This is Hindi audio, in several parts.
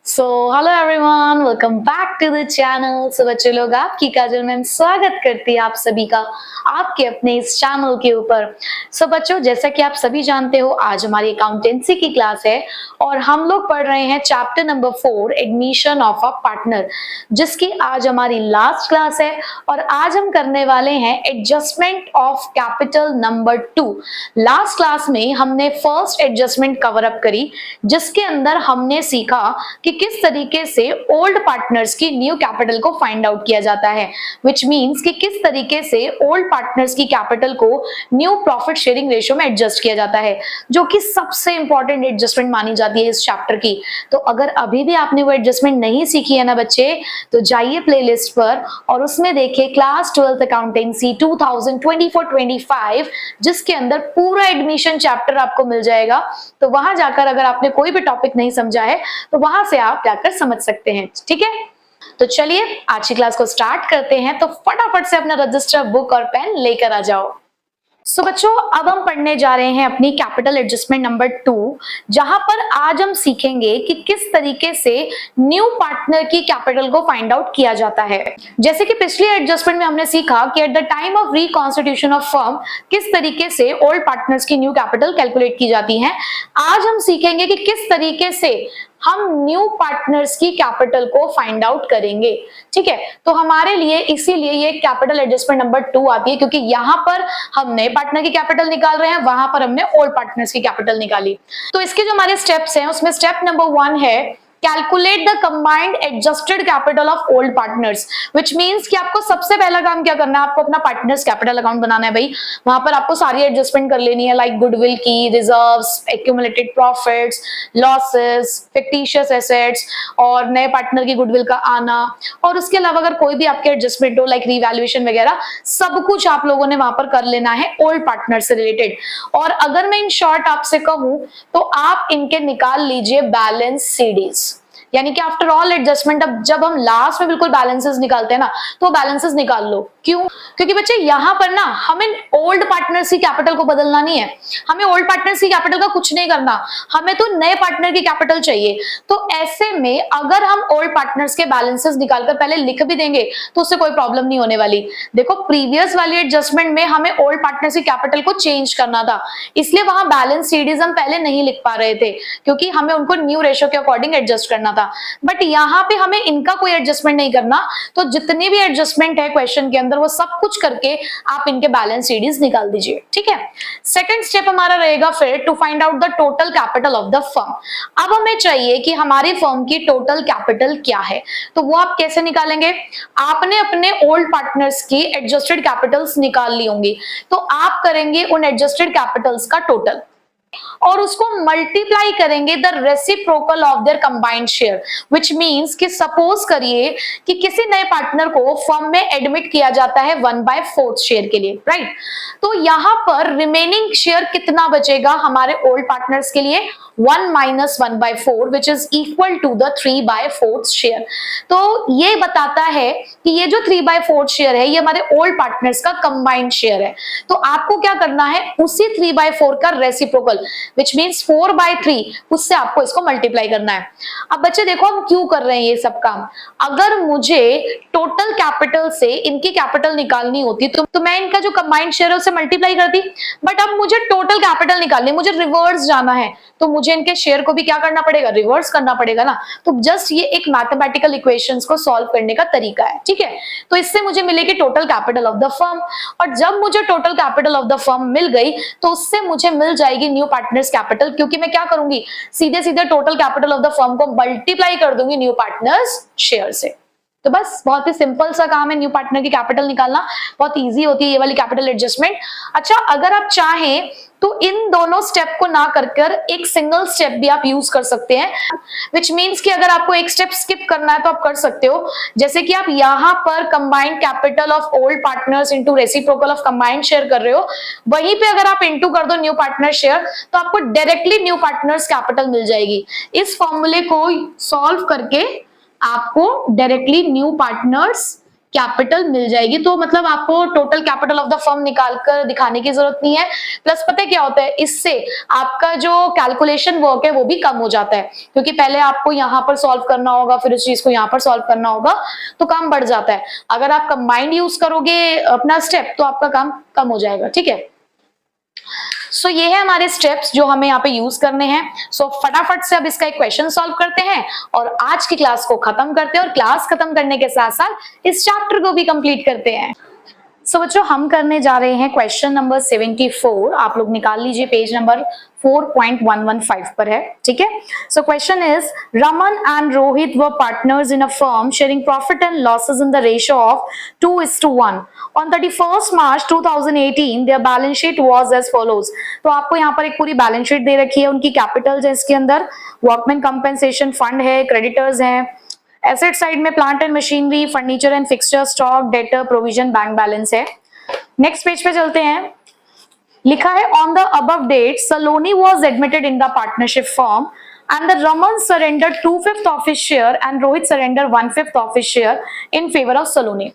Hello everyone, welcome back to the channel. So बच्चे लोग, आपकी काजल मैम स्वागत करती है आप सभी का आपके अपने इस चैनल के ऊपर। बच्चों, जैसा कि आप सभी जानते हो, आज हमारी अकाउंटेंसी की क्लास है और हम लोग पढ़ रहे हैं chapter number 4 admission of a partner, जिसकी आज हमारी लास्ट क्लास है। और आज हम करने वाले हैं adjustment of capital number 2। Last class में हमने फर्स्ट एडजस्टमेंट कवर अप करी, जिसके अंदर हमने सीखा कि किस तरीके से ओल्ड पार्टनर्स की न्यू कैपिटल को फाइंड आउट किया जाता है, विच मींस कि किस तरीके से ओल्ड पार्टनर्स की कैपिटल को न्यू प्रॉफिट शेयरिंग रेशियो में एडजस्ट किया जाता है, जो कि सबसे इंपॉर्टेंट एडजस्टमेंट मानी जाती है इस चैप्टर की। तो अगर अभी भी आपने वो एडजस्टमेंट नहीं सीखी है ना बच्चे, तो जाइए प्लेलिस्ट पर और उसमें देखिए क्लास 12th अकाउंटेंसी 2024-25, जिसके अंदर पूरा एडमिशन चैप्टर आपको मिल जाएगा। तो वहां जाकर अगर आपने कोई भी टॉपिक नहीं समझा है तो वहां से आप जाकर समझ सकते हैं, ठीक है। तो चलिए आज की क्लास को स्टार्ट करते हैं। तो फटाफट से अपना रजिस्टर, बुक और पेन लेकर आ जाओ। बच्चों, अब हम पढ़ने जा रहे हैं अपनी कैपिटल एडजस्टमेंट नंबर 2, जहां पर आज हम सीखेंगे कि किस तरीके से न्यू पार्टनर की कैपिटल को फाइंड आउट किया जाता है। जैसे कि पिछली एडजस्टमेंट में हमने सीखा कि at the time of reconstitution of firm किस तरीके से ओल्ड पार्टनर्स की न्यू कैपिटल कैलकुलेट की जाती है। आज हम सीखेंगे कि किस तरीके से हम न्यू पार्टनर्स की कैपिटल को फाइंड आउट करेंगे, ठीक है। तो हमारे लिए इसीलिए ये कैपिटल एडजस्टमेंट नंबर 2 आती है, क्योंकि यहां पर हम नए पार्टनर की कैपिटल निकाल रहे हैं, वहां पर हमने ओल्ड पार्टनर्स की कैपिटल निकाली। तो इसके जो हमारे स्टेप्स हैं, उसमें स्टेप नंबर 1 है calculate the combined adjusted capital of old partners, which means कि आपको सबसे पहला काम क्या करना है, आपको अपना पार्टनर्स कैपिटल अकाउंट बनाना है भाई। वहां पर आपको सारी एडजस्टमेंट कर लेनी है, लाइक गुडविल की, reserves, accumulated profits, losses, fictitious assets और नए पार्टनर की गुडविल का आना। और उसके अलावा अगर कोई भी आपके एडजस्टमेंट हो, लाइक रिवैल्यूएशन वगैरह, सब कुछ आप लोगों ने वहां पर कर लेना है ओल्ड पार्टनर से रिलेटेड। और अगर मैं इन शॉर्ट आपसे कहूं तो आप इनके निकाल लीजिए बैलेंस सीडीज, यानी कि आफ्टर ऑल एडजस्टमेंट अब जब हम लास्ट में बिल्कुल बैलेंसेस निकालते हैं ना, तो बैलेंसेस निकाल लो। क्यों? क्योंकि बच्चे यहां पर ना हमें ओल्ड पार्टनर्स की कैपिटल को बदलना नहीं है, हमें ओल्ड पार्टनर्स की कैपिटल का कुछ नहीं करना, हमें तो नए पार्टनर की कैपिटल चाहिए। तो ऐसे में अगर हम ओल्ड पार्टनर्स के बैलेंसेस निकालकर पहले लिख भी देंगे तो उससे कोई प्रॉब्लम नहीं होने वाली। देखो, प्रीवियस वाली एडजस्टमेंट में हमें ओल्ड पार्टनर्स की कैपिटल को चेंज करना था, इसलिए वहां बैलेंस सीडीज हम पहले नहीं लिख पा रहे थे, क्योंकि हमें उनको न्यू रेशियो के अकॉर्डिंग एडजस्ट करना था। बट यहाँ पे हमें इनका कोई एडजस्टमेंट नहीं करना, तो जितनी भी एडजस्टमेंट है क्वेश्चन के अंदर वो सब कुछ करके आप इनके बैलेंस सीडीज निकाल दीजिए, ठीक है। सेकंड स्टेप हमारा रहेगा फिर to find out the total capital of the firm. अब हमें चाहिए कि हमारी फर्म की टोटल कैपिटल क्या है, तो वो आप कैसे निकालेंगे। आपने अपने ओल्ड पार्टनर्स की एडजस्टेड कैपिटल्स निकाल ली होंगी, तो आप करेंगे उन एडजस्टेड कैपिटल्स का टोटल और उसको मल्टीप्लाई करेंगे the reciprocal of their combined share, which means कि सपोज करिए कि किसी नए पार्टनर को फर्म में एडमिट किया जाता है 1/4 शेयर के लिए, राइट। तो यहां पर रिमेनिंग शेयर कितना बचेगा हमारे ओल्ड पार्टनर्स के लिए, 1 - 1/4, which is equal to the 3/4 share. तो ये बताता है कि ये जो 3/4 शेयर है ये हमारे ओल्ड पार्टनर्स का कंबाइंड शेयर है। तो आपको क्या करना है, उसी 3/4 का रेसिप्रोकल, विच मींस 4/3, उससे आपको इसको मल्टीप्लाई करना है। अब बच्चे देखो, हम क्यों कर रहे हैं ये सब काम। अगर मुझे टोटल कैपिटल से इनकी कैपिटल निकालनी होती तो मैं इनका जो कंबाइंड शेयर है उसे मल्टीप्लाई करती, बट अब मुझे टोटल कैपिटल निकालनी, मुझे रिवर्स जाना है, तो मुझे इनके शेयर को भी क्या करना पड़ेगा, रिवर्स करना पड़ेगा ना। तो जस्ट ये एक मैथमेटिकल इक्वेशंस को सॉल्व करने का तरीका है, ठीक है। तो इससे मुझे मिलेगी total capital of the firm, और जब मुझे total capital of the firm मिल गई तो उससे मुझे मिल जाएगी न्यू पार्टनर्स कैपिटल, क्योंकि मैं क्या करूंगी, सीधे सीधे total capital of the firm को मल्टीप्लाई कर दूंगी न्यू पार्टनर्स शेयर से। तो बस बहुत ही सिंपल सा काम है न्यू पार्टनर की कैपिटल निकालना, बहुत इजी होती है ये वाली कैपिटल एडजस्टमेंट। अच्छा, अगर आप चाहें तो इन दोनों स्टेप को ना कर एक सिंगल स्टेप भी आप यूज कर सकते हैं, विच मींस कि अगर आपको एक स्टेप स्किप करना है तो आप कर सकते हो। जैसे कि आप यहाँ पर combined capital of old partners into reciprocal of combined share कर रहे हो, वहीं पे अगर आप इनटू कर दो न्यू पार्टनर शेयर तो आपको डायरेक्टली न्यू पार्टनर्स कैपिटल मिल जाएगी। इस फॉर्मूले को सॉल्व करके आपको डायरेक्टली न्यू पार्टनर्स कैपिटल मिल जाएगी। तो मतलब आपको total capital of the firm निकाल कर दिखाने की जरूरत नहीं है। प्लस पता है क्या होता है, इससे आपका जो कैलकुलेशन वर्क है वो भी कम हो जाता है, क्योंकि पहले आपको यहाँ पर सॉल्व करना होगा, फिर उस चीज को यहाँ पर सॉल्व करना होगा, तो काम बढ़ जाता है। अगर आप कंबाइंड यूज करोगे अपना स्टेप तो आपका काम कम हो जाएगा, ठीक है। सो ये है हमारे स्टेप्स जो हमें यहाँ पे यूज करने हैं। सो फटाफट से अब इसका एक क्वेश्चन सॉल्व करते हैं और आज की क्लास को खत्म करते हैं, और क्लास खत्म करने के साथ साथ इस चैप्टर को भी कंप्लीट करते हैं। सो बच्चों हम करने जा रहे हैं क्वेश्चन नंबर 74। आप लोग निकाल लीजिए, पेज नंबर 4.115 पर है, ठीक है। So question is, Raman and Rohit were partners in a firm sharing profit and losses in the ratio of 2:1। On 31st March 2018, their balance sheet was as follows। तो आपको यहाँ पर एक पूरी बैलेंस शीट दे रखी है, उनकी कैपिटल्स है इसके अंदर, वर्कमैन कंपेंसेशन फंड है, क्रेडिटर्स हैं, एसेट साइड में plant and machinery, furniture and fixture, stock, debtor, provision, bank balance है। नेक्स्ट पेज पे चलते हैं। लिखा है, on the above date Saloni was admitted in the partnership firm and the Raman surrendered 2/5 of his share and Rohit surrendered 1/5 of his share in favor of Saloni।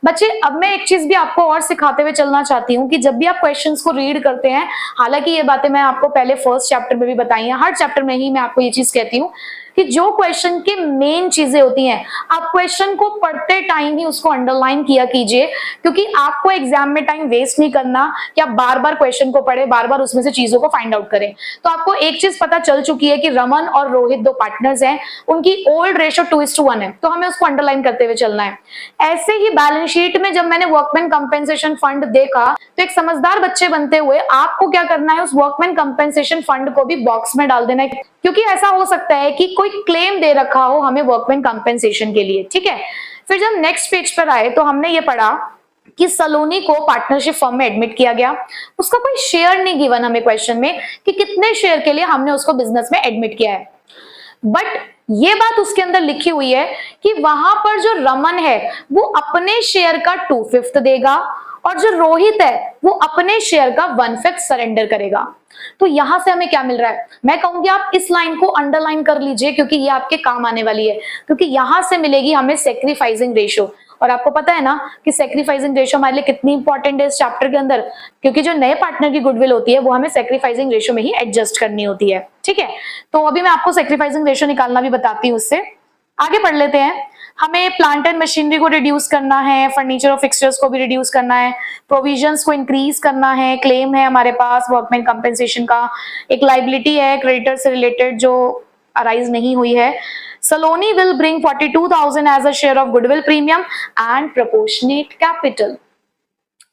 बच्चे अब मैं एक चीज भी आपको और सिखाते हुए चलना चाहती हूँ कि जब भी आप क्वेश्चंस को रीड करते हैं, हालांकि ये बातें मैं आपको पहले फर्स्ट चैप्टर में भी बताई हैं, हर चैप्टर में ही मैं आपको ये चीज कहती हूँ कि जो क्वेश्चन की मेन चीजें होती हैं, आप क्वेश्चन को पढ़ते टाइम ही उसको अंडरलाइन किया कीजिए, क्योंकि आपको एग्जाम में टाइम वेस्ट नहीं करना कि आप बार बार क्वेश्चन को पढ़े, बार बार उसमें से चीजों को फाइंड आउट करें। तो आपको एक चीज पता चल चुकी है कि रमन और रोहित दो पार्टनर्स हैं, उनकी ओल्ड रेशियो 2:1 है, तो हमें उसको अंडरलाइन करते हुए चलना है। ऐसे ही बैलेंस शीट में जब मैंने वर्कमैन कंपेंसेशन फंड देखा, तो एक समझदार बच्चे बनते हुए आपको क्या करना है, उस वर्कमैन कंपेंसेशन फंड को भी बॉक्स में डाल देना है, क्योंकि ऐसा हो सकता है कि कोई क्लेम दे रखा हो हमें वर्कमैन कंपेंसेशन के लिए, ठीक है। फिर जब नेक्स्ट पेज पर आए तो हमने ये पढ़ा कि सलोनी को पार्टनरशिप फर्म में एडमिट किया गया, उसका कोई शेयर नहीं गिवन हमें क्वेश्चन में कि कितने शेयर के लिए हमने उसको बिजनेस में एडमिट किया है, बट ये बात उसके अंदर लिखी हुई है कि वहां पर जो रमन है वो अपने शेयर का 2/5 देगा और जो रोहित है वो अपने शेयर का 1/5 सरेंडर करेगा। तो यहां से हमें क्या मिल रहा है, मैं कहूंगी आप इस लाइन को अंडरलाइन कर लीजिए, क्योंकि ये आपके काम आने वाली है, क्योंकि यहां से मिलेगी हमें सैक्रिफाइसिंग रेशियो। और आपको पता है ना कि सैक्रिफाइसिंग रेशियो हमारे लिए कितनी इंपॉर्टेंट है इस चैप्टर के अंदर, क्योंकि जो नए पार्टनर की गुडविल होती है वो हमें सैक्रिफाइसिंग रेशियो में ही एडजस्ट करनी होती है, ठीक है। तो अभी मैं आपको सैक्रिफाइसिंग रेशियो निकालना भी बताती हूँ, उससे आगे पढ़ लेते हैं। हमें प्लांट एंड मशीनरी को रिड्यूस करना है, फर्नीचर और फिक्सचर्स को भी रिड्यूस करना है, प्रोविजंस को इंक्रीज करना है, क्लेम है हमारे पास वर्कमैन कंपेंसेशन का, एक लाइबिलिटी है क्रेडिटर से रिलेटेड जो अराइज नहीं हुई है। Saloni will bring 42,000 as a share of goodwill premium and proportionate capital।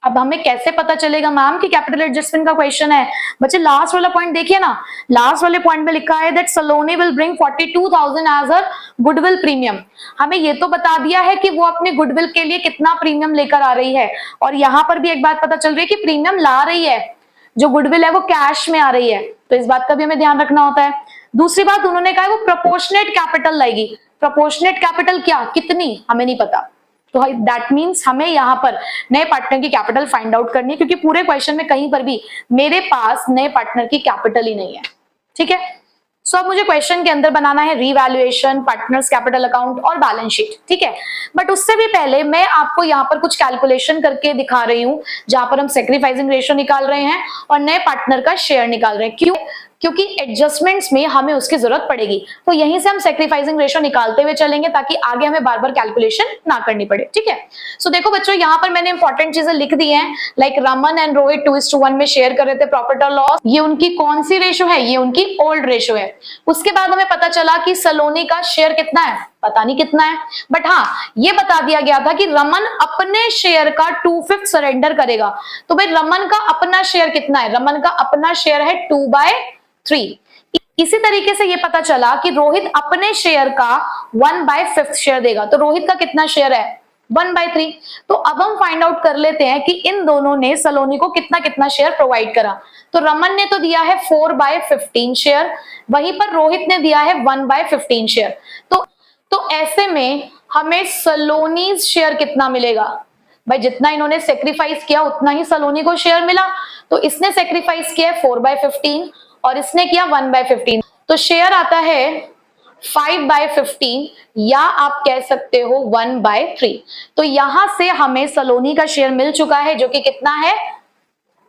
अब हमें कैसे पता चलेगा मैम कि कैपिटल एडजस्टमेंट का क्वेश्चन है? बच्चे लास्ट वाला पॉइंट देखिए ना, लास्ट वाले पॉइंट में लिखा है that Saloni will bring 42,000 as a goodwill premium. हमें ये तो बता दिया है कि वो अपने गुडविल के लिए कितना प्रीमियम लेकर आ रही है, और यहाँ पर भी एक बात पता चल रही है कि प्रीमियम ला रही है, जो गुडविल है वो कैश में आ रही है, तो इस बात का भी हमें ध्यान रखना होता है। दूसरी बात उन्होंने कहा है वो प्रोपोर्शनेट कैपिटल लाएगी। प्रोपोर्शनेट कैपिटल क्या, कितनी, हमें नहीं पता, तो दैट मीन्स हमें यहाँ पर नए पार्टनर की कैपिटल फाइंड आउट करनी है, क्योंकि पूरे क्वेश्चन में कहीं पर भी मेरे पास नए पार्टनर की कैपिटल ही नहीं है, ठीक है। सो अब मुझे क्वेश्चन के अंदर बनाना है रीवैल्यूएशन, पार्टनर्स कैपिटल अकाउंट और बैलेंस शीट, ठीक है। बट उससे भी पहले मैं आपको यहाँ पर कुछ कैलकुलेशन करके दिखा रही हूँ, जहां पर हम सैक्रिफाइसिंग रेशियो निकाल रहे हैं और नए पार्टनर का शेयर निकाल रहे हैं। क्यों? क्योंकि एडजस्टमेंट्स में हमें उसकी जरूरत पड़ेगी, तो यहीं से हम सैक्रिफाइसिंग रेशियो निकालते हुए चलेंगे ताकि आगे हमें बार बार कैलकुलेशन ना करनी पड़े, ठीक है। सो देखो बच्चों, यहाँ पर मैंने इंपॉर्टेंट चीजें लिख दी हैं, लाइक रमन एंड रोहित 2:1 में शेयर कर रहे थे प्रॉफिट और लॉस, ये उनकी कौन सी रेशियो है, ये उनकी ओल्ड रेशियो है। उसके बाद हमें पता चला कि सलोनी का शेयर कितना है, पता नहीं कितना है, बट हाँ ये बता दिया गया था कि रमन अपने शेयर का 2/5 सरेंडर करेगा। तो भाई रमन का अपना शेयर कितना है, रमन का अपना शेयर है 2/3। इसी तरीके से ये पता चला कि रोहित अपने शेयर का 1/5 शेयर देगा, तो रोहित का कितना शेयर है, 1/3। तो अब हम फाइंड आउट कर लेते हैं कि इन दोनों ने सलोनी को कितना कितना शेयर प्रोवाइड करा। तो रमन ने तो दिया है 4/15 शेयर, वहीं पर रोहित ने दिया है 1/15 शेयर। तो ऐसे में हमें सलोनी शेयर कितना मिलेगा, भाई जितना इन्होंने सेक्रीफाइस किया उतना ही सलोनी को शेयर मिला। तो इसने सेक्रीफाइस किया 4/15 और इसने किया 1/15, तो शेयर आता है 5/15 या आप कह सकते हो 1/3। तो यहां से हमें सलोनी का शेयर मिल चुका है जो कि कितना है,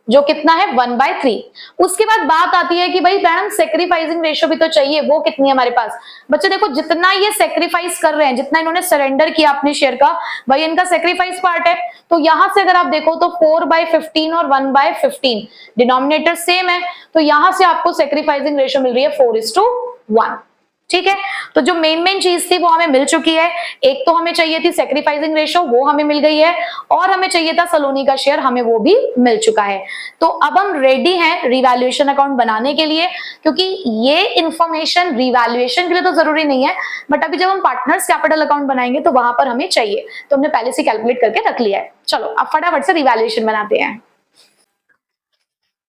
1/3। उसके बाद बात आती है कि भाई मैडम सेक्रीफाइसिंग रेशियो भी तो चाहिए, वो कितनी है हमारे पास। बच्चे देखो जितना ये सेक्रीफाइस कर रहे हैं, जितना इन्होंने सरेंडर किया अपने शेयर का, भाई इनका सेक्रीफाइस पार्ट है। तो यहां से अगर आप देखो तो 4/15 और 1/15 डिनोमिनेटर सेम है, तो यहां से आपको सेक्रीफाइसिंग रेशियो मिल रही है 4:1। ठीक है, तो जो मेन चीज थी वो हमें मिल चुकी है। एक तो हमें चाहिए थी सेक्रीफाइसिंग रेशियो, वो हमें मिल गई है, और हमें चाहिए था सलोनी का शेयर, हमें वो भी मिल चुका है। तो अब हम रेडी हैं रिवैल्यूएशन अकाउंट बनाने के लिए, क्योंकि ये इंफॉर्मेशन रिवैल्यूएशन के लिए तो जरूरी नहीं है, बट अभी जब हम पार्टनर्स कैपिटल अकाउंट बनाएंगे तो वहां पर हमें चाहिए, तो हमने पहले से कैलकुलेट करके रख लिया है। चलो अब फटाफट से रिवैल्यूएशन बनाते हैं।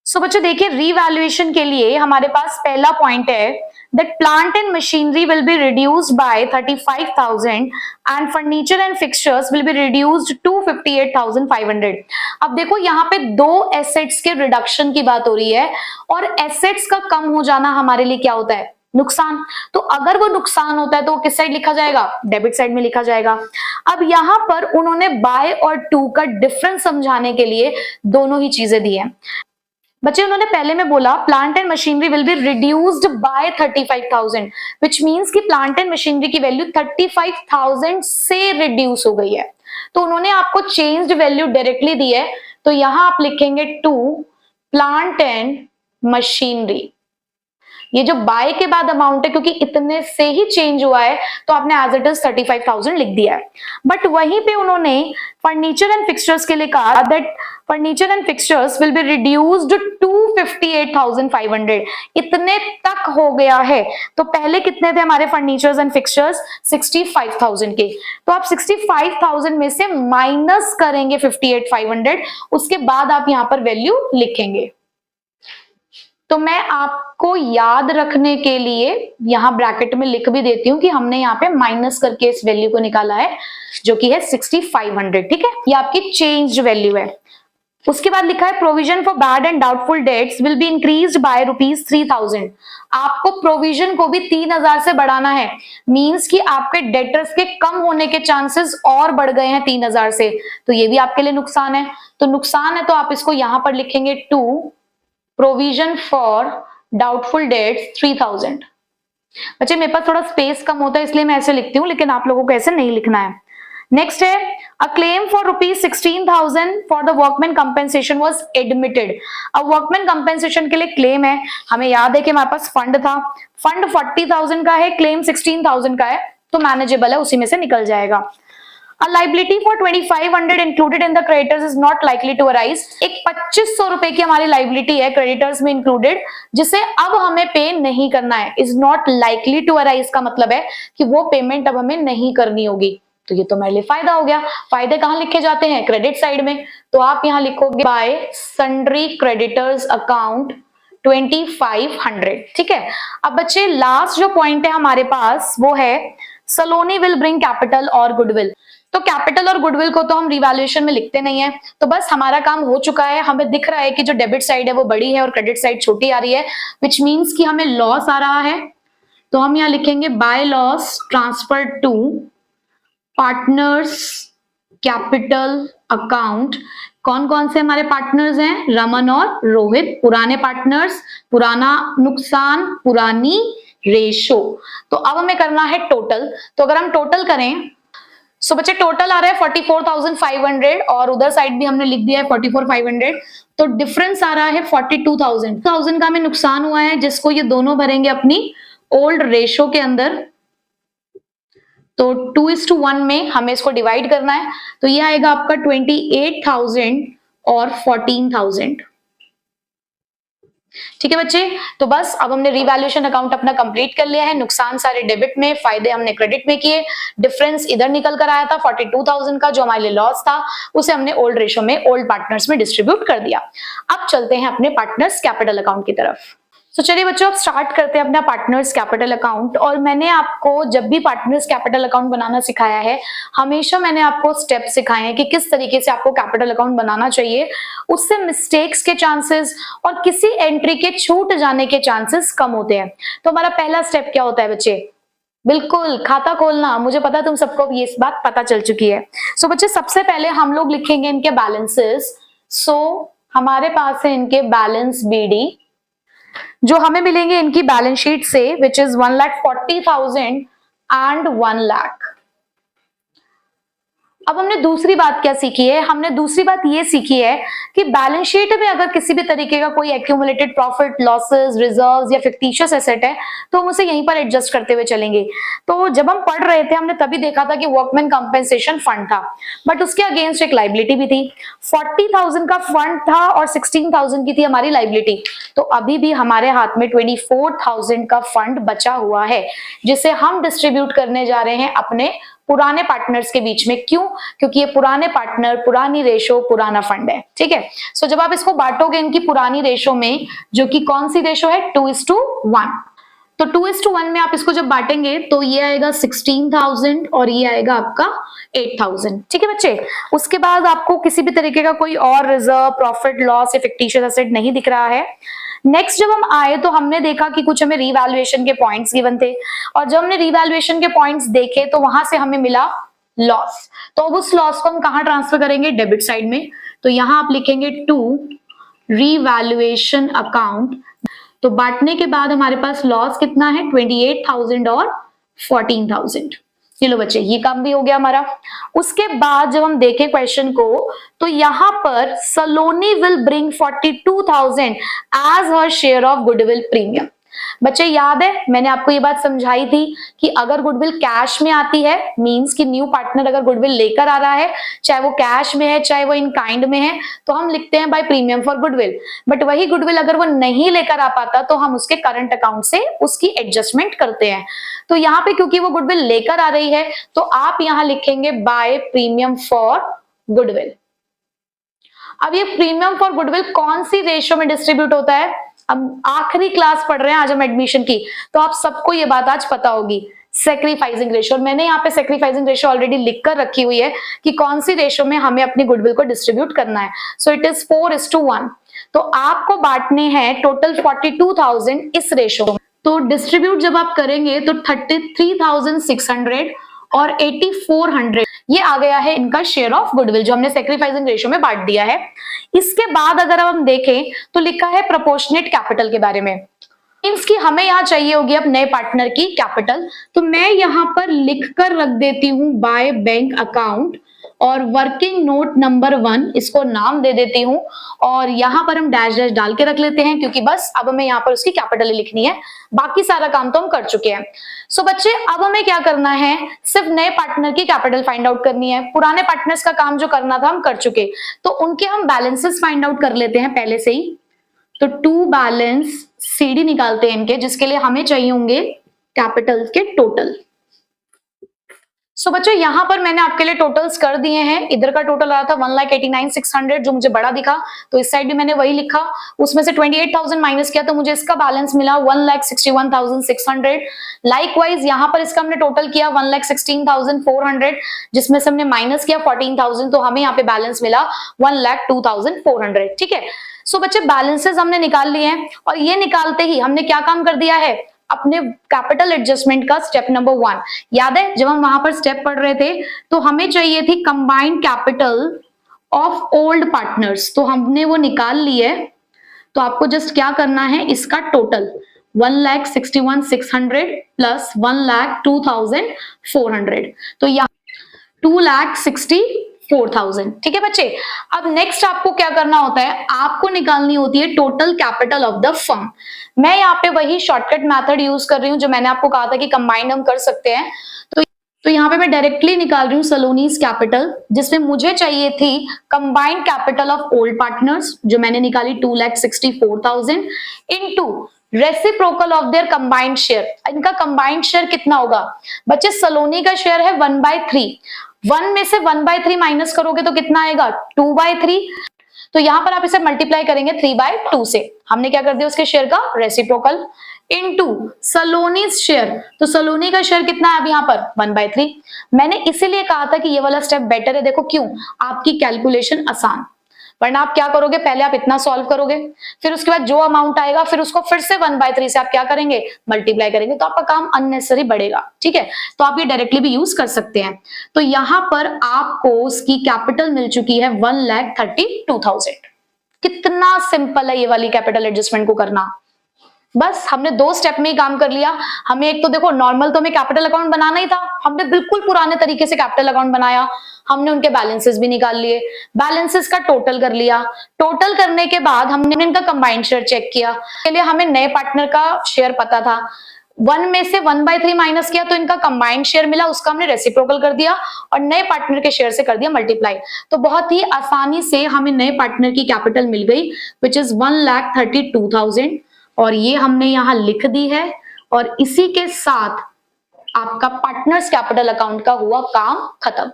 सो बच्चों देखिए, रिवैल्यूएशन के लिए हमारे पास पहला पॉइंट है that plant and machinery will be reduced by 35,000 and furniture and fixtures will be reduced to 58,500। अब देखो यहाँ पे दो एसेट्स के रिडक्शन की बात हो रही है, और एसेट्स का कम हो जाना हमारे लिए क्या होता है, नुकसान। तो अगर वो नुकसान होता है तो वो किस साइड लिखा जाएगा, डेबिट साइड में लिखा जाएगा। अब यहां पर उन्होंने बाय और टू का डिफरेंस समझाने के लिए दोनों ही चीजें दी हैं। बच्चे उन्होंने पहले में बोला plant and machinery will be reduced by 35,000, which means कि प्लांट एंड मशीनरी की वैल्यू 35,000 से रिड्यूस हो गई है। तो उन्होंने आपको चेंज्ड वैल्यू डायरेक्टली दी है, तो यहां आप लिखेंगे टू प्लांट एंड मशीनरी। ये जो बाय के बाद अमाउंट है, क्योंकि इतने से ही चेंज हुआ है, तो आपने एज इट इज 35,000 लिख दिया है। बट वहीं पे उन्होंने फर्नीचर एंड फिक्सचर्स के लिए कहा that furniture and fixtures will be reduced to 58,500। इतने तक हो गया है। तो पहले कितने थे हमारे फर्नीचर्स एंड फिक्सचर्स, 65,000 के। तो आप 65,000 में से माइनस करेंगे 58,500, उसके बाद आप यहां पर वैल्यू लिखेंगे। तो मैं आपको याद रखने के लिए यहां ब्रैकेट में लिख भी देती हूं कि हमने यहाँ पे माइनस करके इस वैल्यू को निकाला है, जो कि है 6500। ठीक है, ये आपकी चेंज्ड वैल्यू है। उसके बाद लिखा है provision for bad and doubtful debts will be increased by ₹3,000। आपको प्रोविजन को भी 3,000 से बढ़ाना है, मींस कि आपके डेटर्स के कम होने के चांसेस और बढ़ गए हैं 3,000 से, तो ये भी आपके लिए नुकसान है। तो नुकसान है तो आप इसको यहां पर लिखेंगे to provision for doubtful debts 3,000। बच्चे मेरे पास थोड़ा स्पेस कम होता है इसलिए मैं ऐसे लिखती हूँ, लेकिन आप लोगों को ऐसे नहीं लिखना है। नेक्स्ट है a claim for ₹16,000 for the workman compensation was admitted. अब वर्कमैन कंपेंसेशन के लिए क्लेम है, हमें याद है कि हमारे पास फंड था, फंड 40,000 का है, क्लेम 16,000 का है, तो मैनेजेबल है, उसी में से निकल जाएगा। A liability for 2,500 included in the creditors is not likely to arise। एक 2,500 रुपए की हमारी लाइबिलिटी है क्रेडिटर्स में इंक्लूडेड, जिसे अब हमें पे नहीं करना है। Is not likely to arise का मतलब है कि वो पेमेंट अब हमें नहीं करनी होगी। तो ये तो मेरे लिए फायदा हो गया। फायदे कहाँ लिखे जाते हैं, क्रेडिट साइड में। तो आप यहाँ लिखोगे बाय सन्ड्री क्रेडिटर्स अकाउंट 2,500। ठीक है, अब बच्चे लास्ट जो पॉइंट है हमारे पास वो है सलोनी विल ब्रिंग कैपिटल और गुडविल। तो कैपिटल और गुडविल को तो हम रिवैल्यूएशन में लिखते नहीं है, तो बस हमारा काम हो चुका है। हमें दिख रहा है कि जो डेबिट साइड है वो बड़ी है और क्रेडिट साइड छोटी आ रही है, विच मींस कि हमें लॉस आ रहा है। तो हम यहाँ लिखेंगे by loss transfer to partners capital account. कौन कौन से हमारे पार्टनर्स हैं, रमन और रोहित, पुराने पार्टनर्स, पुराना नुकसान, पुरानी रेशो। तो अब हमें करना है टोटल। तो अगर हम टोटल करें, सो बच्चे टोटल आ रहा है 44,500 और उधर साइड भी हमने लिख दिया है 44,500, तो डिफरेंस आ रहा है 42,000 का हमें नुकसान हुआ है, जिसको ये दोनों भरेंगे अपनी ओल्ड रेशो के अंदर। तो 2:1 में हमें इसको डिवाइड करना है, तो ये आएगा आपका 28,000 और 14,000। ठीक है बच्चे, तो बस अब हमने रिवैल्यूएशन अकाउंट अपना कंप्लीट कर लिया है। नुकसान सारे डेबिट में, फायदे हमने क्रेडिट में किए। डिफरेंस इधर निकल कर आया था 42,000 का, जो हमारे लिए लॉस था, उसे हमने ओल्ड रेशो में, ओल्ड पार्टनर्स में डिस्ट्रीब्यूट कर दिया। अब चलते हैं अपने पार्टनर्स कैपिटल अकाउंट की तरफ। तो चलिए बच्चों, अब स्टार्ट करते हैं अपना पार्टनर्स कैपिटल अकाउंट। और मैंने आपको जब भी पार्टनर्स कैपिटल अकाउंट बनाना सिखाया है, हमेशा मैंने आपको स्टेप सिखाए हैं कि किस तरीके से आपको कैपिटल अकाउंट बनाना चाहिए। उससे मिस्टेक्स के चांसेस और किसी एंट्री के छूट जाने के चांसेस कम होते हैं। तो हमारा पहला स्टेप क्या होता है बच्चे, बिल्कुल, खाता खोलना, मुझे पता है तुम सबको ये इस बात पता चल चुकी है। सो बच्चे सबसे पहले हम लोग लिखेंगे इनके बैलेंसेस। सो हमारे पास है इनके बैलेंस बीडी जो हमें मिलेंगे इनकी बैलेंस शीट से, विच इज 1,40,000 एंड 1 लाख। अब हमने दूसरी बात क्या सीखी है? हमने दूसरी बात ये सीखी है कि बैलेंस शीट में अगर किसी भी तरीके का कोई एक्यूमुलेटेड प्रॉफिट, लॉसेस, रिजर्व्स या फिक्टिशियस एसेट है तो हम उसे यहीं पर एडजस्ट करते हुए चलेंगे। तो जब हम पढ़ रहे थे हमने तभी देखा था कि वर्कमैन कंपेंसेशन फंड था, बट उसके अगेंस्ट एक लाइबिलिटी भी थी। 40,000 का फंड था और 16,000 की थी हमारी लाइबिलिटी। तो अभी भी हमारे हाथ में 24,000 का फंड बचा हुआ है जिसे हम डिस्ट्रीब्यूट करने जा रहे हैं अपने पुराने पार्टनर्स के बीच में। क्यों? क्योंकि ये पुराने पार्टनर, पुरानी रेशो, पुराना फंड है। ठीक है, सो जब आप इसको बांटोगे इनकी पुरानी रेशो में, जो कि कौन सी रेशो है? 2:1। तो 2:1 में आप इसको जब बांटेंगे तो ये आएगा 16,000 और ये आएगा आपका 8,000। ठीक है बच्चे, उसके बाद आपको किसी भी तरीके का कोई और रिजर्व, प्रॉफिट, लॉस या फिक्टिशियस एसेट नहीं दिख रहा है। नेक्स्ट जब हम आए तो हमने देखा कि कुछ हमें रीवैल्यूएशन के पॉइंट्स गिवन थे, और जब हमने रीवैल्यूएशन के पॉइंट्स देखे तो वहां से हमें मिला लॉस। तो अब उस लॉस को हम कहां ट्रांसफर करेंगे? डेबिट साइड में। तो यहां आप लिखेंगे टू रीवैल्यूएशन अकाउंट। तो बांटने के बाद हमारे पास लॉस कितना है? 28,000 और 14,000। चलो बच्चे, ये काम भी हो गया हमारा। उसके बाद जब हम देखें क्वेश्चन को तो यहां पर Saloni will bring 42,000 as her share of goodwill premium. बच्चे याद है मैंने आपको ये बात समझाई थी कि अगर गुडविल कैश में आती है, मींस कि न्यू पार्टनर अगर गुडविल लेकर आ रहा है, चाहे वो कैश में है चाहे वो इन काइंड में है, तो हम लिखते हैं by premium for goodwill. But वही गुडविल अगर वो नहीं लेकर आ पाता तो हम उसके करंट अकाउंट से उसकी एडजस्टमेंट करते हैं। तो यहाँ पे क्योंकि वो गुडविल लेकर आ रही है तो आप यहां लिखेंगे बाय प्रीमियम फॉर गुडविल। अब ये प्रीमियम फॉर गुडविल कौन सी रेशियो में डिस्ट्रीब्यूट होता है? अब आखिरी क्लास पढ़ रहे हैं आज हम एडमिशन की, तो आप सबको ये बात आज पता होगी, सैक्रिफाइसिंग रेशियो। और मैंने यहाँ पे सैक्रिफाइसिंग रेशियो ऑलरेडी लिखकर रखी हुई है कि कौन सी रेशियो में हमें अपनी गुडविल को डिस्ट्रीब्यूट करना है। So it is 4:1। तो आपको बांटने हैं टोटल 42,000 इस रेशियो में। तो डिस्ट्रीब्यूट जब आप करेंगे तो 33,600 और 8,400 ये आ गया है इनका शेयर ऑफ गुडविल जो हमने सैक्रिफाइसिंग रेशियो में बांट दिया है। इसके बाद अगर हम देखें तो लिखा है प्रोपोर्शनेट कैपिटल के बारे में, मींस कि हमें यहाँ चाहिए होगी अब नए पार्टनर की कैपिटल। तो मैं यहाँ पर लिखकर रख देती हूँ बाय बैंक अकाउंट और वर्किंग नोट नंबर 1 इसको नाम दे देती हूँ, और यहाँ पर हम डैश डैश डाल के रख लेते हैं क्योंकि बस अब हमें यहाँ पर उसकी कैपिटल ही लिखनी है, बाकी सारा काम तो हम कर चुके हैं। सो बच्चे अब हमें क्या करना है? सिर्फ नए पार्टनर की कैपिटल फाइंड आउट करनी है। पुराने पार्टनर्स का काम जो करना था हम कर चुके, तो उनके हम बैलेंसेस फाइंड आउट कर लेते हैं पहले से ही। तो टू बैलेंस सीडी निकालते हैं इनके, जिसके लिए हमें चाहिए होंगे कैपिटल के टोटल। सो बच्चों यहाँ पर मैंने आपके लिए टोटल्स कर दिए हैं। इधर का टोटल आया था 1,89,600 जो मुझे बड़ा दिखा, तो इस साइड भी मैंने वही लिखा। उसमें से 28,000 माइनस किया तो मुझे इसका बैलेंस मिला 1,61,600। लाइकवाइज यहाँ पर इसका हमने टोटल किया 1,16,400 जिसमें से हमने माइनस किया 14,000, तो हमें यहाँ पे बैलेंस मिला 1,02,400। ठीक है, सो बच्चे बैलेंसेस हमने निकाल लिए हैं, और ये निकालते ही हमने क्या काम कर दिया है? अपने कैपिटल एडजस्टमेंट का स्टेप नंबर 1 याद है? जब हम वहां पर स्टेप पढ़ रहे थे तो हमें चाहिए थी combined capital of old partners, तो हमने वो निकाल ली है। तो आपको जस्ट क्या करना है? इसका टोटल 1,61,600 प्लस 1,02,400, तो यहाँ 2,64,000। ठीक है बच्चे, अब नेक्स्ट आपको क्या करना होता है? आपको निकालनी होती है total capital of the firm. मैं यहाँ पे वही शॉर्टकट मेथड यूज कर रही हूँ जो मैंने आपको कहा था कि कंबाइंड हम कर सकते हैं। तो यहाँ पे मैं डायरेक्टली निकाल रही हूँ सलोनीज कैपिटल, जिसमें मुझे चाहिए थी combined capital of old partners जो मैंने निकाली 2,64,000 into reciprocal of their combined share. इनका कंबाइंड शेयर कितना होगा बच्चे? सलोनी का शेयर है 1/3, 1 में से 1/3 माइनस करोगे तो कितना आएगा? 2/3। तो यहां पर आप इसे मल्टीप्लाई करेंगे 3/2 से। हमने क्या कर दिया? उसके शेयर का रेसिप्रोकल इनटू सलोनी शेयर। तो सलोनी का शेयर कितना है अब यहाँ पर? 1/3। मैंने इसीलिए कहा था कि ये वाला स्टेप बेटर है। देखो क्यों? आपकी कैलकुलेशन आसान, वरना आप क्या करोगे, पहले आप इतना सॉल्व करोगे, फिर उसके बाद जो अमाउंट आएगा फिर उसको फिर से 1/3 से आप क्या करेंगे, मल्टीप्लाई करेंगे, तो आपका काम अननेसेसरी बढ़ेगा। ठीक है, तो आप ये डायरेक्टली भी यूज कर सकते हैं। तो यहां पर आपको उसकी कैपिटल मिल चुकी है 1,32,000। कितना सिंपल है ये वाली कैपिटल एडजस्टमेंट को करना। बस हमने 2 स्टेप में ही काम कर लिया। हमें एक तो देखो नॉर्मल तो हमें कैपिटल अकाउंट बनाना ही था, हमने बिल्कुल पुराने तरीके से कैपिटल अकाउंट बनाया। हमने उनके बैलेंसेस भी निकाल लिए, बैलेंसेस का टोटल कर लिया। टोटल करने के बाद हमने इनका कंबाइंड शेयर चेक किया। के लिए हमें नए पार्टनर का शेयर पता था, 1 में से 1/3 माइनस किया तो इनका कंबाइंड शेयर मिला, उसका हमने रेसिप्रोकल कर दिया और नए पार्टनर के शेयर से कर दिया मल्टीप्लाई। तो बहुत ही आसानी से हमें नए पार्टनर की कैपिटल मिल गई विच इज 1,32,000 और ये हमने यहां लिख दी है। और इसी के साथ आपका पार्टनर्स कैपिटल अकाउंट का हुआ काम खत्म।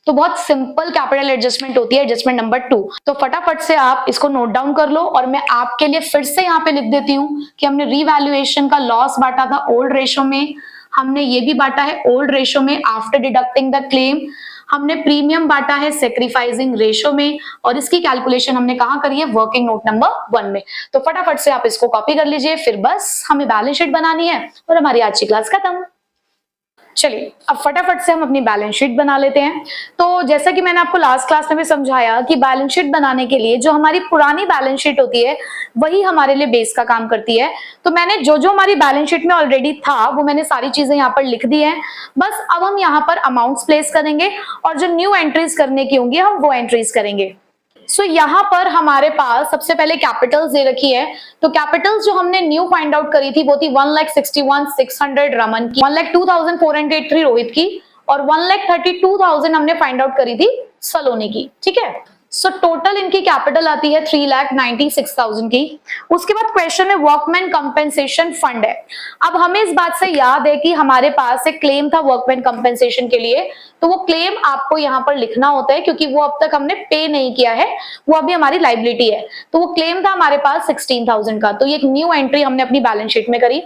तो बहुत सिंपल कैपिटल एडजस्टमेंट होती है, एडजस्टमेंट नंबर 2। तो फटाफट से आप इसको नोट डाउन कर लो और मैं आपके लिए फिर से यहाँ पे लिख देती हूँ कि हमने रीवैल्यूएशन का लॉस बांटा था ओल्ड रेशो में, हमने ये भी बांटा है ओल्ड रेशो में आफ्टर डिडक्टिंग द क्लेम, हमने प्रीमियम बांटा है सेक्रीफाइसिंग रेशो में और इसकी कैलकुलेशन हमने कहाँ करी है, वर्किंग नोट नंबर 1 में। तो फटाफट से आप इसको कॉपी कर लीजिए, फिर बस हमें बैलेंस शीट बनानी है और हमारी आज की क्लास खत्म। चलिए अब फटाफट से हम अपनी बैलेंस शीट बना लेते हैं। तो जैसा कि मैंने आपको लास्ट क्लास में भी समझाया कि बैलेंस शीट बनाने के लिए जो हमारी पुरानी बैलेंस शीट होती है वही हमारे लिए बेस का काम करती है। तो मैंने जो जो हमारी बैलेंस शीट में ऑलरेडी था वो मैंने सारी चीजें यहाँ पर लिख दी हैं। बस अब हम यहाँ पर अमाउंट्स प्लेस करेंगे और जो न्यू एंट्रीज करने की होंगी हम वो एंट्रीज करेंगे। सो यहाँ पर हमारे पास सबसे पहले कैपिटल्स दे रखी है। तो कैपिटल्स जो हमने न्यू फाइंड आउट करी थी वो थी 1,61,600 रमन की, 1,02,483 रोहित की और 1,32,000 हमने फाइंड आउट करी थी सलोनी की। ठीक है, सो टोटल इनकी कैपिटल आती है 3,96,000 की। उसके बाद क्वेश्चन में वर्कमैन कंपेंसेशन फंड है। अब हमें इस बात से याद है कि हमारे पास एक क्लेम था वर्कमैन कंपेंसेशन के लिए, तो वो क्लेम आपको यहाँ पर लिखना होता है क्योंकि वो अब तक हमने पे नहीं किया है, वो अभी हमारी लाइबिलिटी है। तो वो क्लेम था हमारे पास 16,000 का, तो ये एक न्यू एंट्री हमने अपनी बैलेंस शीट में करी।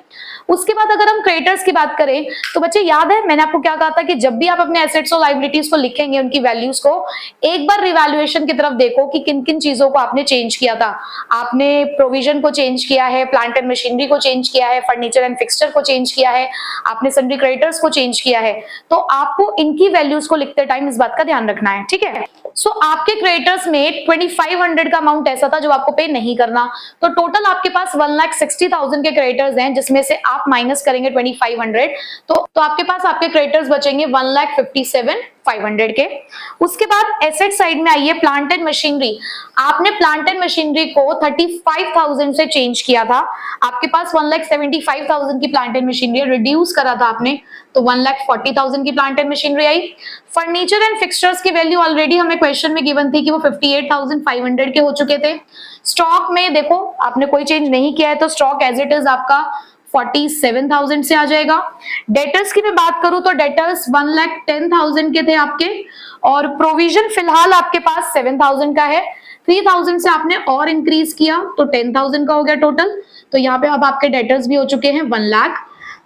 उसके बाद अगर हम क्रेडिटर्स की बात करें तो बच्चे याद है मैंने आपको क्या कहा था कि जब भी आप अपने एसेट्स और लाइबिलिटीज को लिखेंगे उनकी वैल्यूज को एक बार रिवैल्यूएशन की तरफ देखो कि किन किन चीजों को आपने चेंज किया था। आपने प्रोविजन को चेंज किया है, प्लांट एंड मशीनरी को चेंज किया है, फर्नीचर एंड फिक्सचर को चेंज किया है, आपने सन्ड्री क्रेडिटर्स को चेंज किया है। तो आपको इनकी वैल्यूज को लिखते टाइम इस बात का ध्यान रखना है। ठीक है, सो आपके क्रेडिटर्स में 2,500 का अमाउंट ऐसा था जो आपको पे नहीं करना। तो टोटल आपके पास 1,60,000 के क्रेडिटर्स हैं जिसमें से आप माइनस करेंगे 2,500, तो आपके पास आपके क्रेडिटर्स बचेंगे 1,57,500 के। उसके बाद एसेट साइड में आइए, प्लांट एंड मशीनरी। आपने प्लांट एंड मशीनरी को 35,000 से चेंज किया था, आपके पास 1,75,000 की प्लांट एंड मशीनरी रिड्यूस करा था आपने, तो 1,40,000 की plant and machinery I. Furniture and fixtures की वैल्यू ऑलरेडी हमें क्वेश्चन में गिवन थी कि वो 58,500 के हो चुके थे। स्टॉक में देखो आपने कोई चेंज नहीं किया है तो स्टॉक एज इट इज आपका 47,000 से आ जाएगा। डेटर्स की मैं बात करूं तो डेटर्स 1,10,000 के थे आपके और प्रोविजन फिलहाल आपके पास 7,000 का है। 3,000 से आपने और इंक्रीज किया तो 10,000 का हो गया टोटल। तो यहाँ पे अब आपके डेटर्स भी हो चुके हैं 1 लाख।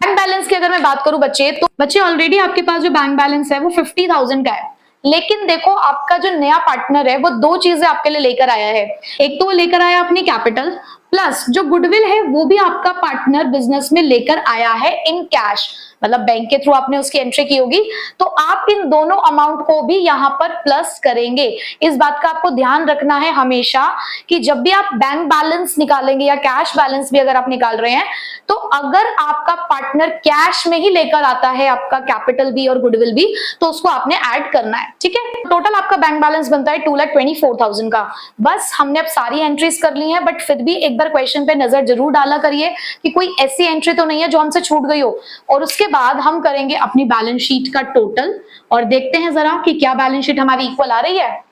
बैंक बैलेंस की अगर मैं बात करूं बच्चे, तो बच्चे ऑलरेडी आपके पास जो बैंक बैलेंस है वो 50,000 का है। लेकिन देखो आपका जो नया पार्टनर है वो 2 चीजें आपके लिए लेकर आया है। एक तो वो लेकर आया अपनी कैपिटल, प्लस जो गुडविल है वो भी आपका पार्टनर बिजनेस में लेकर आया है इन कैश, मतलब बैंक के थ्रू आपने उसकी एंट्री की होगी। तो आप इन दोनों अमाउंट को भी यहाँ पर प्लस करेंगे। इस बात का आपको ध्यान रखना है हमेशा कि जब भी आप बैंक बैलेंस निकालेंगे या कैश बैलेंस भी अगर आप निकाल रहे हैं, तो अगर आपका पार्टनर कैश में ही लेकर आता है आपका कैपिटल भी और गुडविल भी, तो उसको आपने ऐड करना है। ठीक है, टोटल आपका बैंक बैलेंस बनता है 2,24,000 का। बस हमने अब सारी एंट्रीज कर ली हैं, बट फिर भी एक बार क्वेश्चन पे नजर जरूर डाला करिए कि कोई ऐसी एंट्री तो नहीं है जो हमसे छूट गई हो। और उसके बाद हम करेंगे अपनी बैलेंस शीट का टोटल और देखते हैं जरा कि क्या बैलेंस शीट हमारी इक्वल आ रही है।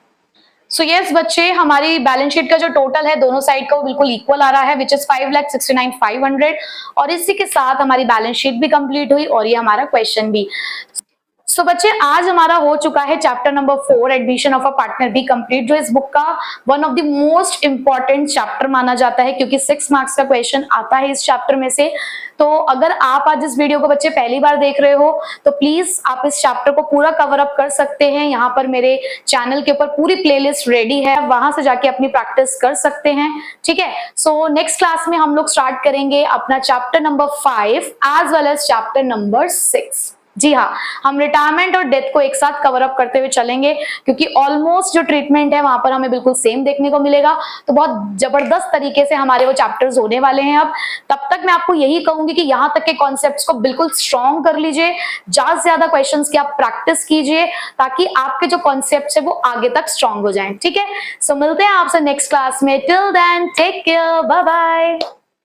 सो यस बच्चे, हमारी बैलेंस शीट का जो टोटल है दोनों साइड का वो बिल्कुल इक्वल आ रहा है विच इज 5,69,500 और इसी के साथ हमारी बैलेंस शीट भी कंप्लीट हुई और ये हमारा क्वेश्चन भी। सो बच्चे आज हमारा हो चुका है chapter number 4 admission of a partner be complete, जो इस बुक का one of the most important chapter माना जाता है क्योंकि 6 मार्क्स का क्वेश्चन आता है इस चैप्टर में से। तो अगर आप आज इस वीडियो को बच्चे पहली बार देख रहे हो तो प्लीज आप इस चैप्टर को पूरा कवर अप कर सकते हैं। यहाँ पर मेरे चैनल के ऊपर पूरी प्लेलिस्ट रेडी है, वहां से जाके अपनी प्रैक्टिस कर सकते हैं। ठीक है, सो नेक्स्ट क्लास में हम लोग स्टार्ट करेंगे अपना chapter number 5 as well as chapter number 6। जी हाँ, हम रिटायरमेंट और डेथ को एक साथ कवर अप करते हुए चलेंगे क्योंकि ऑलमोस्ट जो ट्रीटमेंट है वहां पर हमें बिल्कुल सेम देखने को मिलेगा। तो बहुत जबरदस्त तरीके से हमारे वो चैप्टर्स होने वाले हैं। अब तब तक मैं आपको यही कहूंगी कि यहाँ तक के कॉन्सेप्ट्स को बिल्कुल स्ट्रॉन्ग कर लीजिए, ज्यादा से ज्यादा क्वेश्चंस की आप प्रैक्टिस कीजिए ताकि आपके जो कॉन्सेप्ट्स है वो आगे तक स्ट्रॉन्ग हो जाए। ठीक है, सो मिलते हैं आपसे नेक्स्ट क्लास में। Till then take care, bye bye.